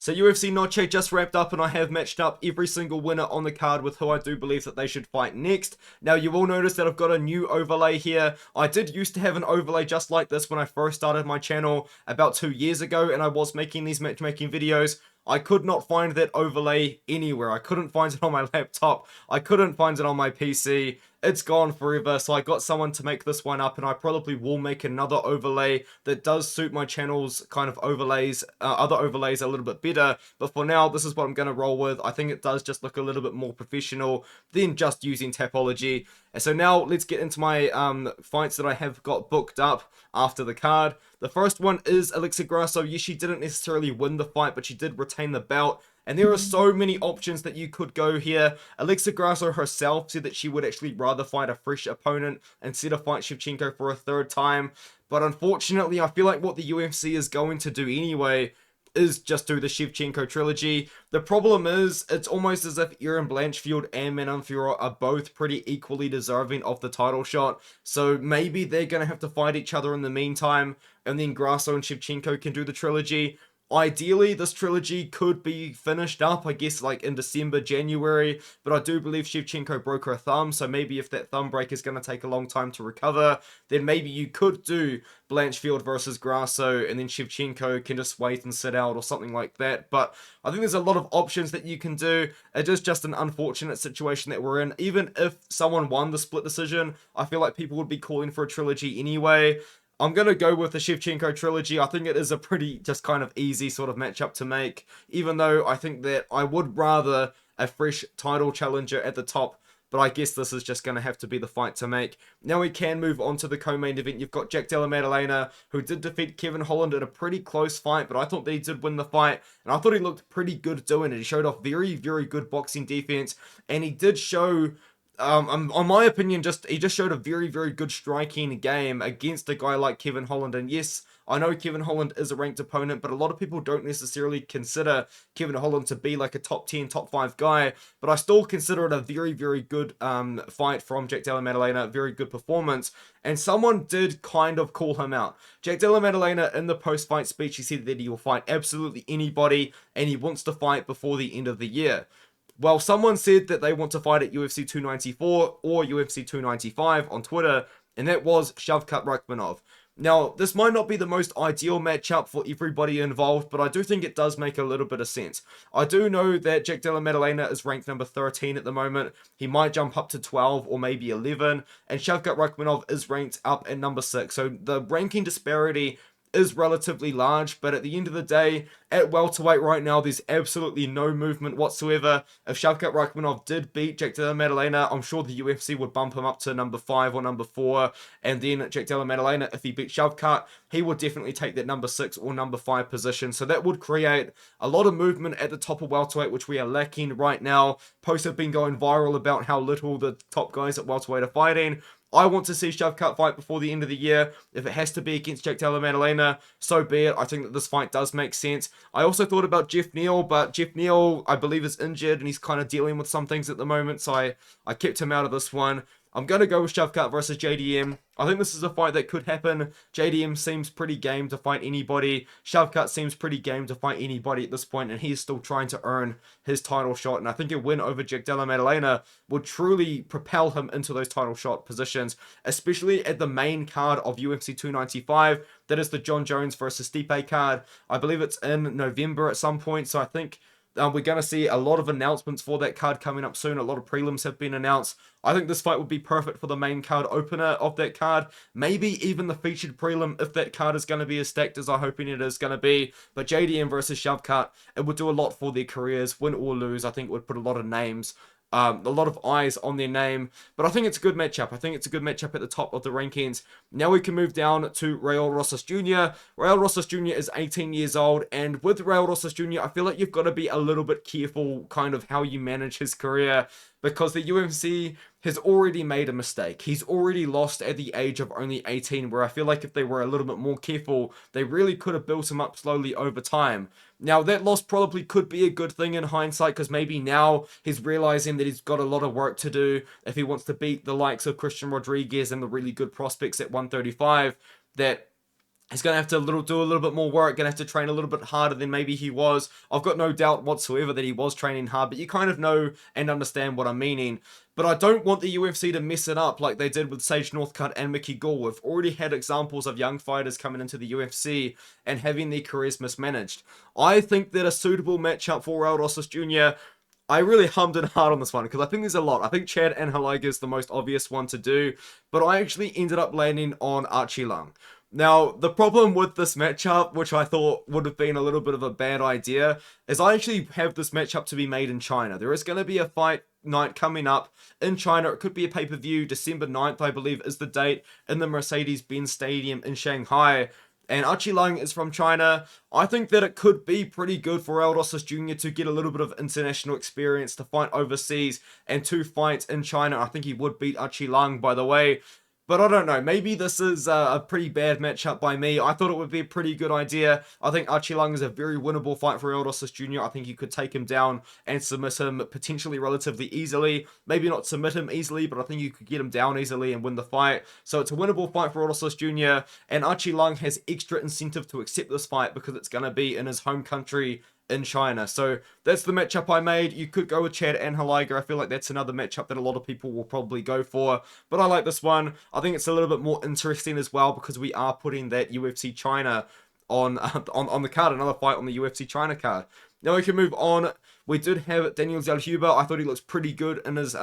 So UFC Noche just wrapped up and I have matched up every single winner on the card with who I do believe that they should fight next. Now you will notice that I've got a new overlay here. I did used to have an overlay just like this when I first started my channel about 2 years ago and I was making these matchmaking videos. I could not find that overlay anywhere. I couldn't find it on my laptop. I couldn't find it on my PC. It's gone forever, so I got someone to make this one up, and I probably will make another overlay that does suit my channel's kind of overlays, other overlays a little bit better. But for now, this is what I'm going to roll with. I think it does just look a little bit more professional than just using Tapology. And so now let's get into my fights that I have got booked up after the card. The first one is Alexa Grasso. Yes, she didn't necessarily win the fight, but she did retain the belt. And there are so many options that you could go here. Alexa Grasso herself said that she would actually rather fight a fresh opponent instead of fight Shavkat for a third time. But unfortunately, I feel like what the UFC is going to do anyway is just do the Shevchenko trilogy. The problem is, it's almost as if Erin Blanchfield and Manon Fiorot are both pretty equally deserving of the title shot. So maybe they're going to have to fight each other in the meantime, and then Grasso and Shevchenko can do the trilogy. Ideally, this trilogy could be finished up, I guess, like in December, January, but I do believe Shevchenko broke her thumb, so maybe if that thumb break is going to take a long time to recover, then maybe you could do Blanchfield versus Grasso, and then Shevchenko can just wait and sit out or something like that. But I think there's a lot of options that you can do. It is just an unfortunate situation that we're in. Even if someone won the split decision, I feel like people would be calling for a trilogy anyway. I'm going to go with the Shevchenko trilogy. I think it is a pretty just kind of easy sort of matchup to make, even though I think that I would rather a fresh title challenger at the top, but I guess this is just going to have to be the fight to make. Now we can move on to the co-main event. You've got Jack Della Maddalena, who did defeat Kevin Holland in a pretty close fight, but I thought that he did win the fight, and I thought he looked pretty good doing it. He showed off very, very good boxing defense, and he did show... on my opinion, he just showed a very, very good striking game against a guy like Kevin Holland. And yes, I know Kevin Holland is a ranked opponent, but a lot of people don't necessarily consider Kevin Holland to be like a top 10, top 5 guy. But I still consider it a very, very good fight from Jack Della Maddalena, very good performance. And someone did kind of call him out. Jack Della Maddalena, in the post-fight speech, he said that he will fight absolutely anybody, and he wants to fight before the end of the year. Well, someone said that they want to fight at UFC 294 or UFC 295 on Twitter, and that was Shavkat Rakhmonov. Now, this might not be the most ideal matchup for everybody involved, but I do think it does make a little bit of sense. I do know that Jack Della Maddalena is ranked number 13 at the moment. He might jump up to 12 or maybe 11, and Shavkat Rakhmonov is ranked up at number 6. So the ranking disparity is relatively large, but at the end of the day, at welterweight right now, there's absolutely no movement whatsoever. If Shavkat Rakhmonov did beat Jack Della Maddalena, I'm sure the UFC would bump him up to number 5 or number 4, and then Jack Della Maddalena, if he beat Shavkat, he would definitely take that number 6 or number 5 position, so that would create a lot of movement at the top of welterweight, which we are lacking right now. Posts have been going viral about how little the top guys at welterweight are fighting. I want to see Shavkat fight before the end of the year. If it has to be against Jack Della Maddalena, so be it. I think that this fight does make sense. I also thought about Jeff Neal, but Jeff Neal, I believe, is injured and he's kind of dealing with some things at the moment, so I kept him out of this one. I'm going to go with Shavkat versus JDM. I think this is a fight that could happen. JDM seems pretty game to fight anybody. Shavkat seems pretty game to fight anybody at this point, and he's still trying to earn his title shot. And I think a win over Jack Della Maddalena would truly propel him into those title shot positions, especially at the main card of UFC 295. That is the John Jones versus Stipe card. I believe it's in November at some point, so I think we're going to see a lot of announcements for that card coming up soon. A lot of prelims have been announced. I think this fight would be perfect for the main card opener of that card. Maybe even the featured prelim if that card is going to be as stacked as I'm hoping it is going to be. But JDM versus Shavkat, it would do a lot for their careers, win or lose. I think it would put a lot of names, a lot of eyes on their name, but I think it's a good matchup. I think it's a good matchup at the top of the rankings. Now we can move down to Raul Rosas Jr. Raul Rosas Jr. is 18 years old, and with Raul Rosas Jr., I feel like you've got to be a little bit careful kind of how you manage his career, because the UFC has already made a mistake. He's already lost at the age of only 18, where I feel like if they were a little bit more careful, they really could have built him up slowly over time. Now, that loss probably could be a good thing in hindsight, because maybe now he's realizing that he's got a lot of work to do if he wants to beat the likes of Christian Rodriguez and the really good prospects at 135, that He's going to have to do a little bit more work, going to have to train a little bit harder than maybe he was. I've got no doubt whatsoever that he was training hard, but you kind of know and understand what I'm meaning. But I don't want the UFC to mess it up like they did with Sage Northcutt and Mickey Gall. We've already had examples of young fighters coming into the UFC and having their careers mismanaged. I think that a suitable matchup for Raul Rosas Jr., I really hummed and hard on this one because I think there's a lot. I think Chad Anhaliga is the most obvious one to do, but I actually ended up landing on Archie Lung. Now, the problem with this matchup, which I thought would have been a little bit of a bad idea, is I actually have this matchup to be made in China. There is going to be a fight night coming up in China. It could be a pay-per-view. December 9th, I believe, is the date in the Mercedes-Benz Stadium in Shanghai. And Archie Lung is from China. I think that it could be pretty good for Raul Rosas Jr. to get a little bit of international experience, to fight overseas, and to fight in China. I think he would beat Archie Lung, by the way. But I don't know, maybe this is a pretty bad matchup by me. I thought it would be a pretty good idea. I think Archie Lung is a very winnable fight for Raul Rosas Jr. I think you could take him down and submit him potentially relatively easily. Maybe not submit him easily, but I think you could get him down easily and win the fight. So it's a winnable fight for Raul Rosas Jr. And Archie Lung has extra incentive to accept this fight because it's going to be in his home country in China. So that's the matchup I made. You could go with Chad Anhaliga. I feel like that's another matchup that a lot of people will probably go for, but I like this one. I think it's a little bit more interesting as well because we are putting that UFC China on the card, another fight on the UFC China card. Now we can move on. We did have Daniel Zellhuber. I thought he looks pretty good in his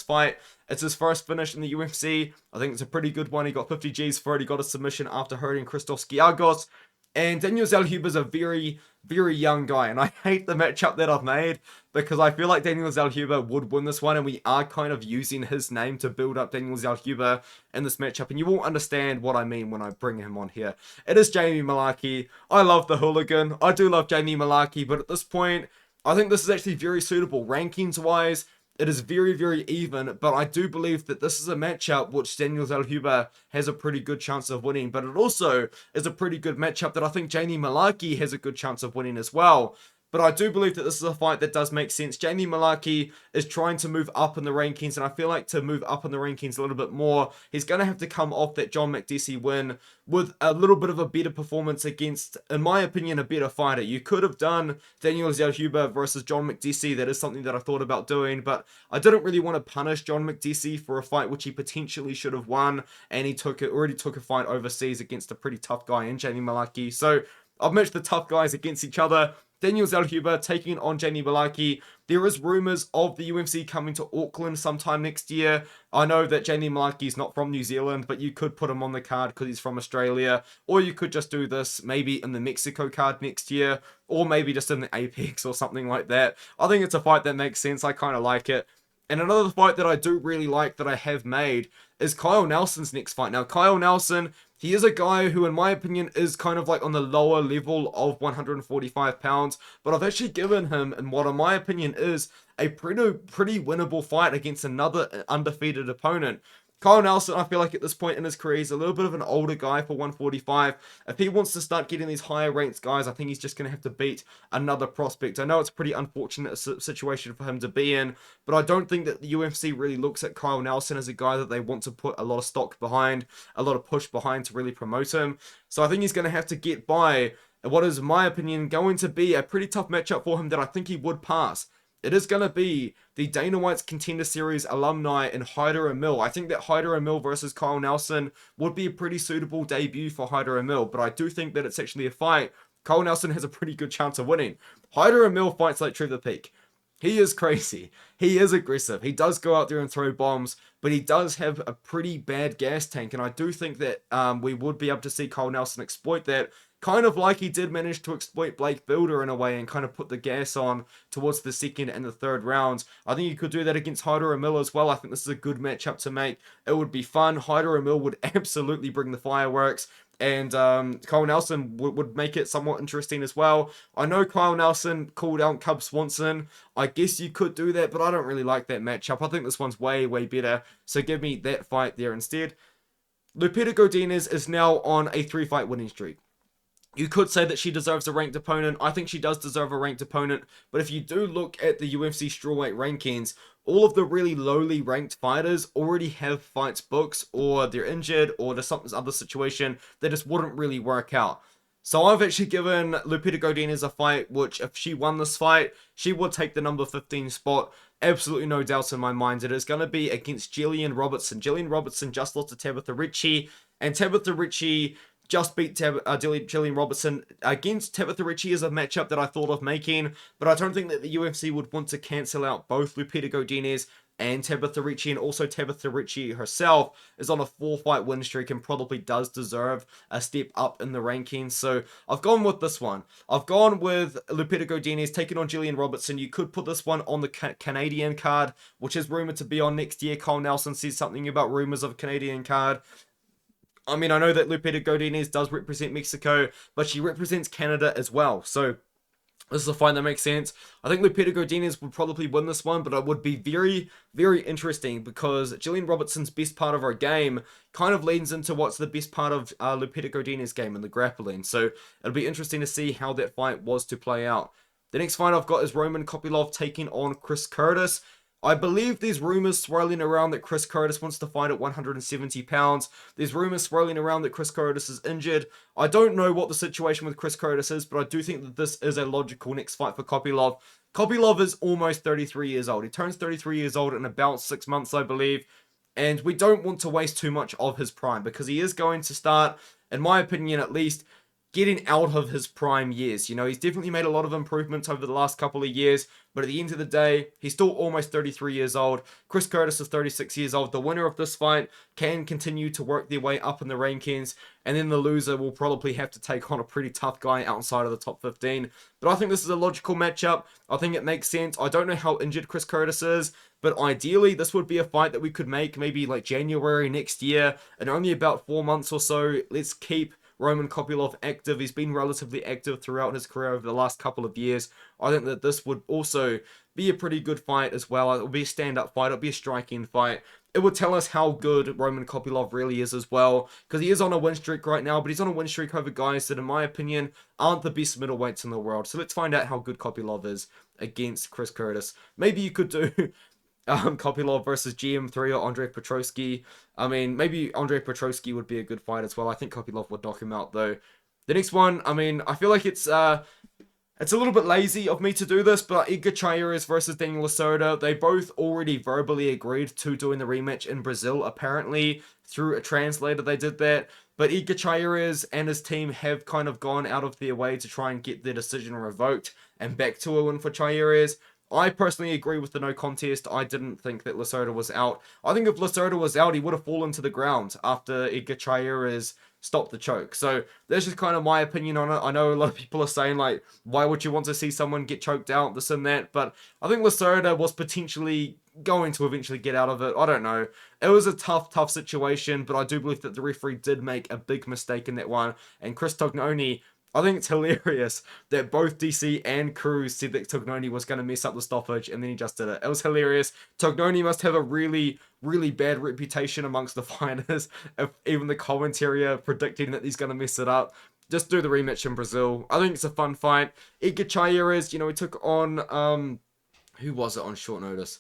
fight. It's his first finish in the UFC. I think it's a pretty good one. He got 50 Gs for it. He got a submission after hurting Christos Giagos. And Daniel Zellhuber is a very, very young guy, and I hate the matchup that I've made because I feel like Daniel Zellhuber would win this one, and we are kind of using his name to build up Daniel Zellhuber in this matchup, and you will understand what I mean when I bring him on here. It is Jamie Mullarkey. I love the hooligan. I do love Jamie Mullarkey, but at this point, I think this is actually very suitable. Rankings-wise, it is very, very even, but I do believe that this is a matchup which Daniel Zellhuber has a pretty good chance of winning, but it also is a pretty good matchup that I think Jamie Mullarkey has a good chance of winning as well. But I do believe that this is a fight that does make sense. Jamie Mullarkey is trying to move up in the rankings, and I feel like to move up in the rankings a little bit more, he's going to have to come off that John Makdessi win with a little bit of a better performance against, in my opinion, a better fighter. You could have done Daniel Zellhuber versus John Makdessi. That is something that I thought about doing, but I didn't really want to punish John Makdessi for a fight which he potentially should have won, and he already took a fight overseas against a pretty tough guy in Jamie Mullarkey. So I've matched the tough guys against each other. Daniel Zellhuber taking on Jamie Mullarkey. There is rumours of the UFC coming to Auckland sometime next year. I know that Jamie Mullarkey is not from New Zealand, but you could put him on the card because he's from Australia. Or you could just do this maybe in the Mexico card next year, or maybe just in the Apex or something like that. I think it's a fight that makes sense. I kind of like it. And another fight that I do really like that I have made is Kyle Nelson's next fight. Now, Kyle Nelson, he is a guy who, in my opinion, is kind of like on the lower level of 145 pounds, but I've actually given him, in what, in my opinion, is a pretty winnable fight against another undefeated opponent. Kyle Nelson, I feel like at this point in his career, he's a little bit of an older guy for 145. If he wants to start getting these higher ranked guys, I think he's just going to have to beat another prospect. I know it's a pretty unfortunate situation for him to be in, but I don't think that the UFC really looks at Kyle Nelson as a guy that they want to put a lot of stock behind, a lot of push behind to really promote him. So I think he's going to have to get by what is, in my opinion, going to be a pretty tough matchup for him that I think he would pass. It is going to be the Dana White's Contender Series alumni in Hyder Emil. I think that Hyder Emil versus Kyle Nelson would be a pretty suitable debut for Hyder Emil, but I do think that it's actually a fight Kyle Nelson has a pretty good chance of winning. Hyder Emil fights like Trevor Peek. He is crazy. He is aggressive. He does go out there and throw bombs, but he does have a pretty bad gas tank, and I do think that we would be able to see Kyle Nelson exploit that, kind of like he did manage to exploit Blake Builder in a way and kind of put the gas on towards the second and the third rounds. I think you could do that against Hyder Emil as well. I think this is a good matchup to make. It would be fun. Hyder Emil would absolutely bring the fireworks. And Kyle Nelson would make it somewhat interesting as well. I know Kyle Nelson called out Cub Swanson. I guess you could do that, but I don't really like that matchup. I think this one's way, way better. So give me that fight there instead. Lupita Godinez is now on a 3-fight winning streak. You could say that she deserves a ranked opponent. I think she does deserve a ranked opponent. But if you do look at the UFC strawweight rankings, all of the really lowly ranked fighters already have fights booked, or they're injured, or there's some other situation that just wouldn't really work out. So I've actually given Lupita Godinez a fight, which if she won this fight, she would take the number 15 spot. Absolutely no doubt in my mind. It is going to be against Jillian Robertson. Jillian Robertson just lost to Tabitha Ricci, and Tabitha Ricci just beat Jillian Robertson. Against Tabitha Ricci is a matchup that I thought of making, but I don't think that the UFC would want to cancel out both Lupita Godinez and Tabitha Ricci, and also Tabitha Ricci herself is on a 4-fight win streak and probably does deserve a step up in the rankings. So I've gone with this one. I've gone with Lupita Godinez taking on Jillian Robertson. You could put this one on the Canadian card, which is rumored to be on next year. Cole Nelson says something about rumors of a Canadian card. I mean, I know that Lupita Godinez does represent Mexico, but she represents Canada as well. So this is a fight that makes sense. I think Lupita Godinez would probably win this one, but it would be very, very interesting because Jillian Robertson's best part of her game kind of leans into what's the best part of Lupita Godinez's game in the grappling. So it'll be interesting to see how that fight was to play out. The next fight I've got is Roman Kopylov taking on Chris Curtis. I believe there's rumors swirling around that Chris Curtis wants to fight at 170 pounds. There's rumors swirling around that Chris Curtis is injured. I don't know what the situation with Chris Curtis is, but I do think that this is a logical next fight for Kopylov. Kopylov is almost 33 years old. He turns 33 years old in about 6 months, I believe. And we don't want to waste too much of his prime because he is going to start, in my opinion at least, getting out of his prime years. You know, he's definitely made a lot of improvements over the last couple of years, but at the end of the day, he's still almost 33 years old. Chris Curtis is 36 years old. The winner of this fight can continue to work their way up in the rankings, and then the loser will probably have to take on a pretty tough guy outside of the top 15. But I think this is a logical matchup. I think it makes sense. I don't know how injured Chris Curtis is, but ideally, this would be a fight that we could make maybe like January next year, in only about 4 months or so. Let's keep Roman Kopylov active. He's been relatively active throughout his career over the last couple of years. I think that this would also be a pretty good fight as well. It would be a stand-up fight. It would be a striking fight. It would tell us how good Roman Kopylov really is as well, because he is on a win streak right now, but he's on a win streak over guys that, in my opinion, aren't the best middleweights in the world. So let's find out how good Kopylov is against Chris Curtis. Maybe you could do Kopylov versus GM3 or Andre Petroski. I mean, maybe Andre Petroski would be a good fight as well. I think Kopylov would knock him out, though. The next one, I mean, I feel like it's a little bit lazy of me to do this, but Edgar Chairez versus Daniel Lacerda, they both already verbally agreed to doing the rematch in Brazil, apparently. Through a translator, they did that. But Edgar Chairez and his team have kind of gone out of their way to try and get their decision revoked and back to a win for Chairez. I personally agree with the no contest. I didn't think that Lacerda was out. I think if Lacerda was out, he would have fallen to the ground after Edgar Chairez stopped the choke. So that's just kind of my opinion on it. I know a lot of people are saying, like, why would you want to see someone get choked out, this and that? But I think Lacerda was potentially going to eventually get out of it. I don't know. It was a tough situation, but I do believe that the referee did make a big mistake in that one. And Chris Tognoni, I think it's hilarious that both DC and Cruz said that Tognoni was going to mess up the stoppage, and then he just did it. It was hilarious. Tognoni must have a really, really bad reputation amongst the fighters if even the commentary are predicting that he's going to mess it up. Just do the rematch in Brazil. I think it's a fun fight. Edgar Chairez, you know, he took on, who was it on short notice?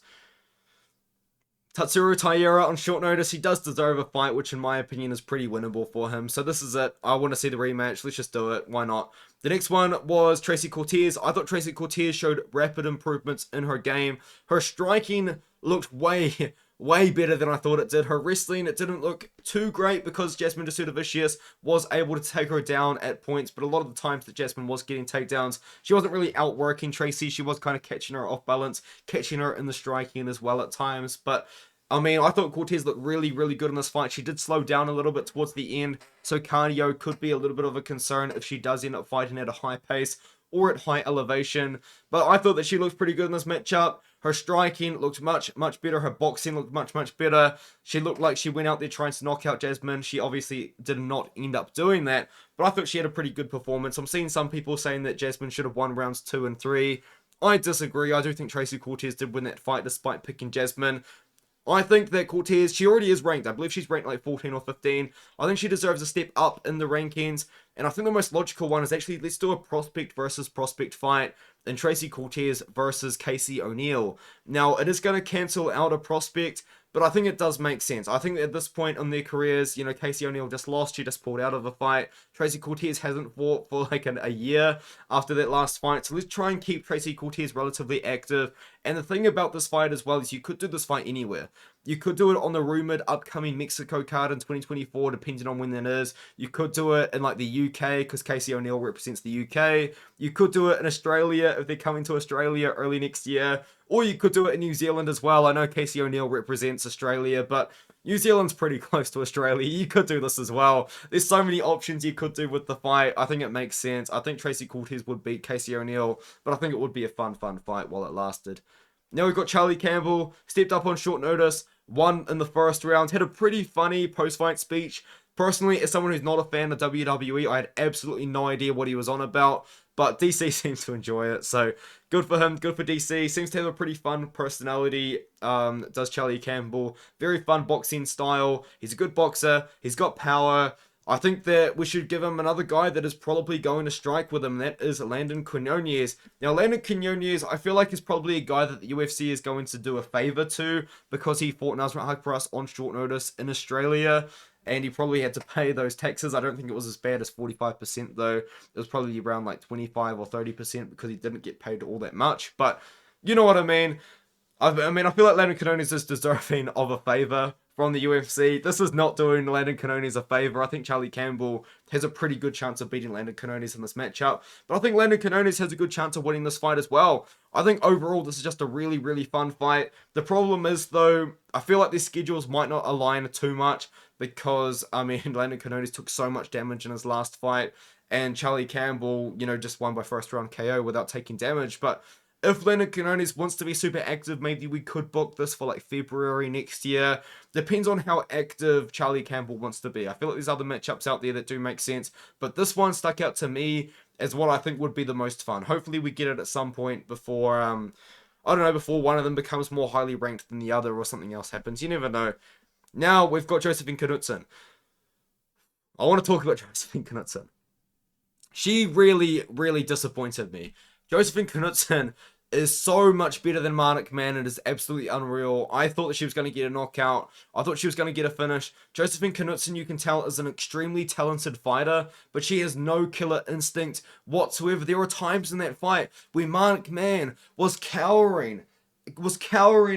Tatsuro Taira on short notice. He does deserve a fight, which in my opinion is pretty winnable for him. So this is it. I want to see the rematch. Let's just do it. Why not? The next one was Tracy Cortez. I thought Tracy Cortez showed rapid improvements in her game. Her striking looked way better than I thought it did. Her wrestling, it didn't look too great because Jasmine De Sousa Vicious was able to take her down at points, but a lot of the times that Jasmine was getting takedowns, she wasn't really outworking Tracy. She was kind of catching her off balance, catching her in the striking as well at times, but I mean, I thought Cortez looked really, really good in this fight. She did slow down a little bit towards the end, so cardio could be a little bit of a concern if she does end up fighting at a high pace or at high elevation. But I thought that she looked pretty good in this matchup. Her striking looked much better. Her boxing looked much better. She looked like she went out there trying to knock out Jasmine. She obviously did not end up doing that, but I thought she had a pretty good performance. I'm seeing some people saying that Jasmine should have won rounds 2 and 3. I disagree. I do think Tracy Cortez did win that fight despite picking Jasmine. I think that Cortez, she already is ranked. I believe she's ranked like 14 or 15. I think she deserves a step up in the rankings. And I think the most logical one is actually, let's do a prospect versus prospect fight in Tracy Cortez versus Casey O'Neill. Now, it is going to cancel out a prospect, but I think it does make sense. I think at this point in their careers, you know, Casey O'Neill just lost. She just pulled out of a fight. Tracy Cortez hasn't fought for like a year after that last fight. So let's try and keep Tracy Cortez relatively active. And the thing about this fight as well is you could do this fight anywhere. You could do it on the rumored upcoming Mexico card in 2024, depending on when that is. You could do it in like the UK, because Casey O'Neill represents the UK. You could do it in Australia if they're coming to Australia early next year. Or you could do it in New Zealand as well. I know Casey O'Neill represents Australia, but New Zealand's pretty close to Australia. You could do this as well. There's so many options you could do with the fight. I think it makes sense. I think Tracy Cortez would beat Casey O'Neill, but I think it would be a fun fight while it lasted. Now we've got Charlie Campbell, stepped up on short notice, won in the first round, had a pretty funny post-fight speech. Personally, as someone who's not a fan of WWE, I had absolutely no idea what he was on about, but DC seems to enjoy it, so good for him, good for DC. Seems to have a pretty fun personality, does Charlie Campbell. Very fun boxing style. He's a good boxer. He's got power. I think that we should give him another guy that is probably going to strike with him. That is Landon Quinones. Now, Landon Quinones, I feel like is probably a guy that the UFC is going to do a favor to because he fought Nasrat Haqparast on short notice in Australia. And he probably had to pay those taxes. I don't think it was as bad as 45% though. It was probably around like 25 or 30% because he didn't get paid all that much. But you know what I mean. I feel like Landon Quinones is deserving of a favor from the UFC. This is not doing Landon Quinones a favor. I think Charlie Campbell has a pretty good chance of beating Landon Quinones in this matchup. But I think Landon Quinones has a good chance of winning this fight as well. I think overall this is just a really, really fun fight. The problem is though, I feel like their schedules might not align too much because, Landon Quinones took so much damage in his last fight and Charlie Campbell, you know, just won by first round KO without taking damage. But if Landon Quinones wants to be super active, maybe we could book this for like February next year. Depends on how active Charlie Campbell wants to be. I feel like there's other matchups out there that do make sense, but this one stuck out to me as what I think would be the most fun. Hopefully we get it at some point before, before one of them becomes more highly ranked than the other or something else happens. You never know. Now we've got Josephine Knudsen. I want to talk about Josephine Knudsen. She really, really disappointed me. Josephine Knudsen is so much better than Marnik Man. It is absolutely unreal. I thought that she was going to get a knockout. I thought she was going to get a finish. Josephine Knudsen, you can tell, is an extremely talented fighter, but she has no killer instinct whatsoever. There were times in that fight where Marnik Man was cowering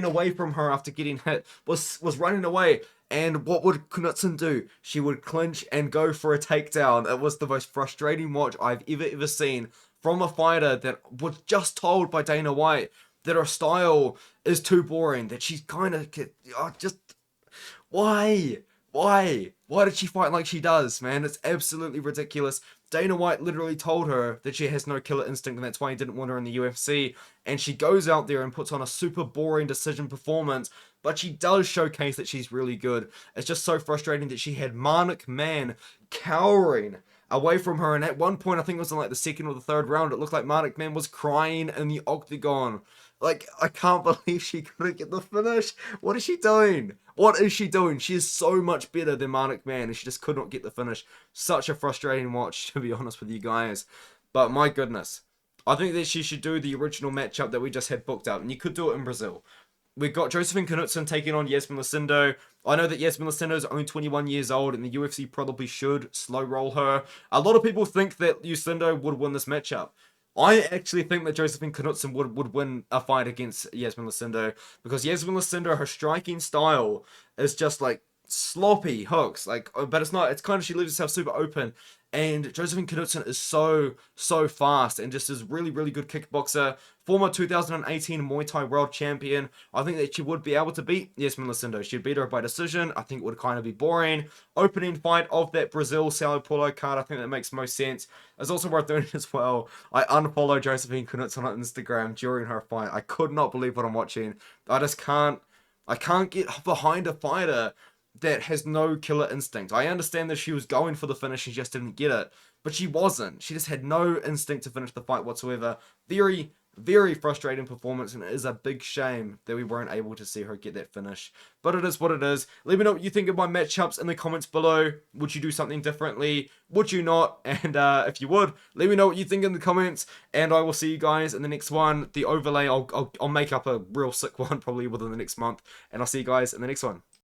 away from her after getting hit, was running away. And what would Knudsen do? She would clinch and go for a takedown. It was the most frustrating watch I've ever seen from a fighter that was just told by Dana White that her style is too boring, that she's kind of why did she fight like she does, man? It's absolutely ridiculous. Dana White literally told her that she has no killer instinct and that's why he didn't want her in the UFC, and she goes out there and puts on a super boring decision performance, but she does showcase that she's really good. It's just so frustrating that she had Marnik Man cowering away from her, and at one point, I think it was in like the second or the third round, it looked like Marnik Man was crying in the octagon. Like, I can't believe she couldn't get the finish. What is she doing? What is she doing? She is so much better than Marnik Man, and she just could not get the finish. Such a frustrating watch, to be honest with you guys. But my goodness. I think that she should do the original matchup that we just had booked out, and you could do it in Brazil. We've got Josephine Knudsen taking on Yasmin Lucindo. I know that Yasmin Lucindo is only 21 years old, and the UFC probably should slow roll her. A lot of people think that Lucindo would win this matchup. I actually think that Josephine Knudsen would win a fight against Yasmin Lucindo, because Yasmin Lucindo, her striking style is just like sloppy hooks, but it's not. It's kind of, she leaves herself super open. And Josephine Knudsen is so fast and just is really, really good kickboxer. Former 2018 Muay Thai world champion. I think that she would be able to beat Yasmin Lucindo. She'd beat her by decision. I think it would kind of be boring. Opening fight of that Brazil Sao Paulo card. I think that makes most sense. It's also worth doing as well. I unfollowed Josephine Knudsen on Instagram during her fight. I could not believe what I'm watching. I can't get behind a fighter that has no killer instinct. I understand that she was going for the finish and just didn't get it, but she wasn't. She just had no instinct to finish the fight whatsoever. Very, Very frustrating performance, and it is a big shame that we weren't able to see her get that finish. But it is what it is. Let me know what you think of my matchups in the comments below. Would you do something differently? Would you not? And if you would, let me know what you think in the comments. And I will see you guys in the next one. The overlay, I'll make up a real sick one probably within the next month. And I'll see you guys in the next one.